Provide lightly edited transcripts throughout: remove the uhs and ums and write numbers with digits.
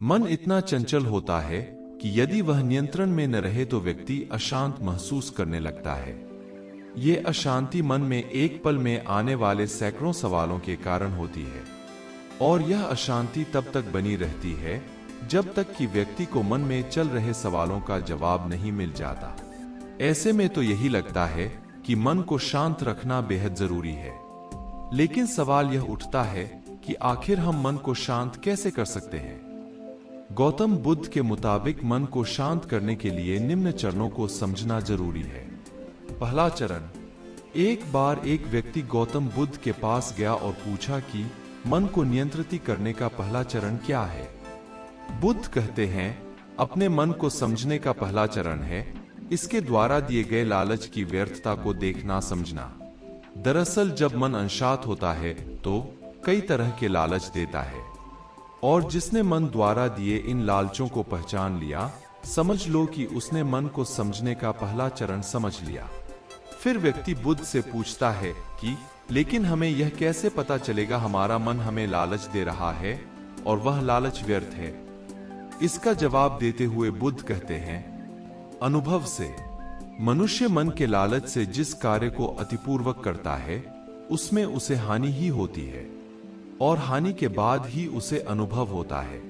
मन इतना चंचल होता है कि यदि वह नियंत्रण में न रहे तो व्यक्ति अशांत महसूस करने लगता है। ये अशांति मन में एक पल में आने वाले सैकड़ों सवालों के कारण होती है, और यह अशांति तब तक बनी रहती है जब तक कि व्यक्ति को मन में चल रहे सवालों का जवाब नहीं मिल जाता। ऐसे में तो यही लगता है कि मन को शांत रखना बेहद जरूरी है। लेकिन सवाल यह उठता है कि आखिर हम मन को शांत कैसे कर सकते हैं? गौतम बुद्ध के मुताबिक मन को शांत करने के लिए निम्न चरणों को समझना जरूरी है। पहला चरण। एक बार एक व्यक्ति गौतम बुद्ध के पास गया और पूछा कि मन को नियंत्रित करने का पहला चरण क्या है? बुद्ध कहते हैं, अपने मन को समझने का पहला चरण है इसके द्वारा दिए गए लालच की व्यर्थता को देखना समझना। दरअसल जब मन अशांत होता है तो कई तरह के लालच देता है, और जिसने मन द्वारा दिए इन लालचों को पहचान लिया, समझ लो कि उसने मन को समझने का पहला चरण समझ लिया। फिर व्यक्ति बुद्ध से पूछता है कि लेकिन हमें यह कैसे पता चलेगा हमारा मन हमें लालच दे रहा है और वह लालच व्यर्थ है? इसका जवाब देते हुए बुद्ध कहते हैं, अनुभव से। मनुष्य मन के लालच से जिस कार्य को अतिपूर्वक करता है उसमें उसे हानि ही होती है, और हानि के बाद ही उसे अनुभव होता है।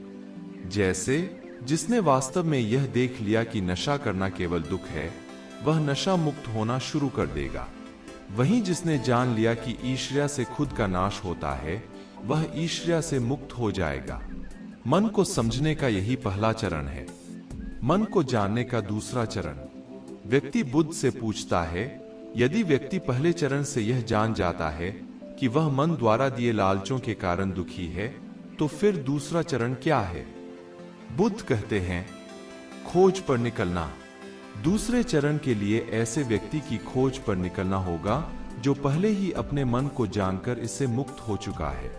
जैसे जिसने वास्तव में यह देख लिया कि नशा करना केवल दुख है, वह नशा मुक्त होना शुरू कर देगा। वहीं जिसने जान लिया कि ईर्ष्या से खुद का नाश होता है, वह ईर्ष्या से मुक्त हो जाएगा। मन को समझने का यही पहला चरण है। मन को जानने का दूसरा चरण। व्यक्ति बुद्ध से पूछता है, यदि व्यक्ति पहले चरण से यह जान जाता है कि वह मन द्वारा दिए लालचों के कारण दुखी है, तो फिर दूसरा चरण क्या है? बुद्ध कहते हैं, खोज पर निकलना। दूसरे चरण के लिए ऐसे व्यक्ति की खोज पर निकलना होगा जो पहले ही अपने मन को जानकर इससे मुक्त हो चुका है।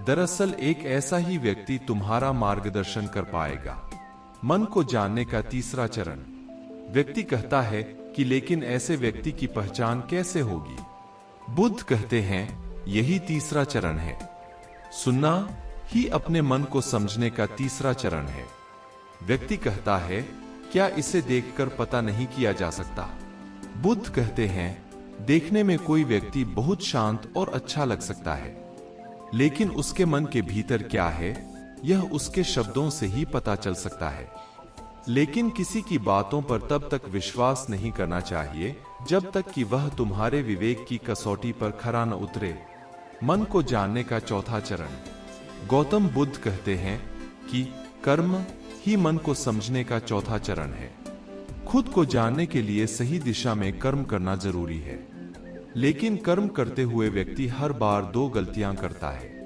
दरअसल एक ऐसा ही व्यक्ति तुम्हारा मार्गदर्शन कर पाएगा। मन को जानने का तीसरा चरण। व्यक्ति कहता है कि लेकिन ऐसे व्यक्ति की पहचान कैसे होगी? बुद्ध कहते हैं, यही तीसरा चरण है। सुनना ही अपने मन को समझने का तीसरा चरण है। व्यक्ति कहता है, क्या इसे देखकर पता नहीं किया जा सकता? बुद्ध कहते हैं, देखने में कोई व्यक्ति बहुत शांत और अच्छा लग सकता है, लेकिन उसके मन के भीतर क्या है यह उसके शब्दों से ही पता चल सकता है। लेकिन किसी की बातों पर तब तक विश्वास नहीं करना चाहिए जब तक कि वह तुम्हारे विवेक की कसौटी पर खरा न उतरे। मन को जानने का चौथा चरण। गौतम बुद्ध कहते हैं कि कर्म ही मन को समझने का चौथा चरण है। खुद को जानने के लिए सही दिशा में कर्म करना जरूरी है, लेकिन कर्म करते हुए व्यक्ति हर बार दो गलतियां करता है।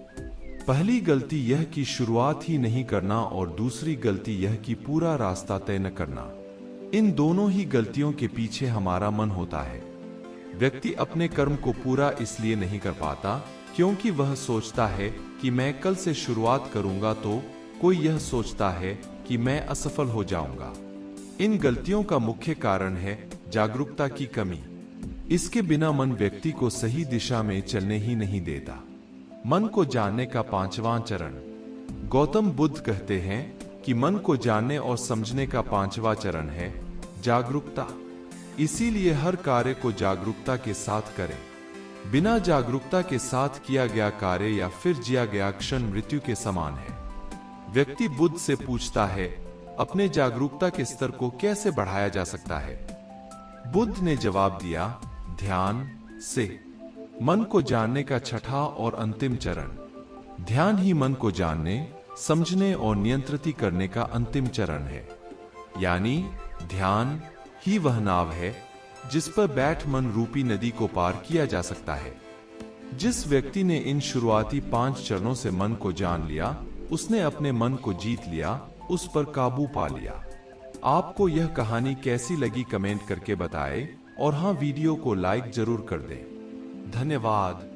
पहली गलती यह कि शुरुआत ही नहीं करना, और दूसरी गलती यह कि पूरा रास्ता तय न करना। इन दोनों ही गलतियों के पीछे हमारा मन होता है। व्यक्ति अपने कर्म को पूरा इसलिए नहीं कर पाता क्योंकि वह सोचता है कि मैं कल से शुरुआत करूंगा तो कोई यह सोचता है कि मैं असफल हो जाऊंगा। इन गलतियों का मुख्य कारण है जागरूकता की कमी। इसके बिना मन व्यक्ति को सही दिशा में चलने ही नहीं देता। मन को जानने का पांचवां चरण। गौतम बुद्ध कहते हैं कि मन को जानने और समझने का पांचवा चरण है जागरूकता। इसीलिए हर कार्य को जागरूकता के साथ करें। बिना जागरूकता के साथ किया गया कार्य या फिर जिया गया क्षण मृत्यु के समान है। व्यक्ति बुद्ध से पूछता है, अपने जागरूकता के स्तर को कैसे बढ़ाया जा सकता है? बुद्ध ने जवाब दिया, ध्यान से। मन को जानने का छठा और अंतिम चरण। ध्यान ही मन को जानने, समझने और नियंत्रित करने का अंतिम चरण है। यानी ध्यान ही वह नाव है जिस पर बैठ मन रूपी नदी को पार किया जा सकता है। जिस व्यक्ति ने इन शुरुआती 5 चरणों से मन को जान लिया, उसने अपने मन को जीत लिया, उस पर काबू पा लिया। आपको यह कहानी कैसी लगी कमेंट करके बताएं, और हाँ, वीडियो को लाइक जरूर कर दें। धन्यवाद।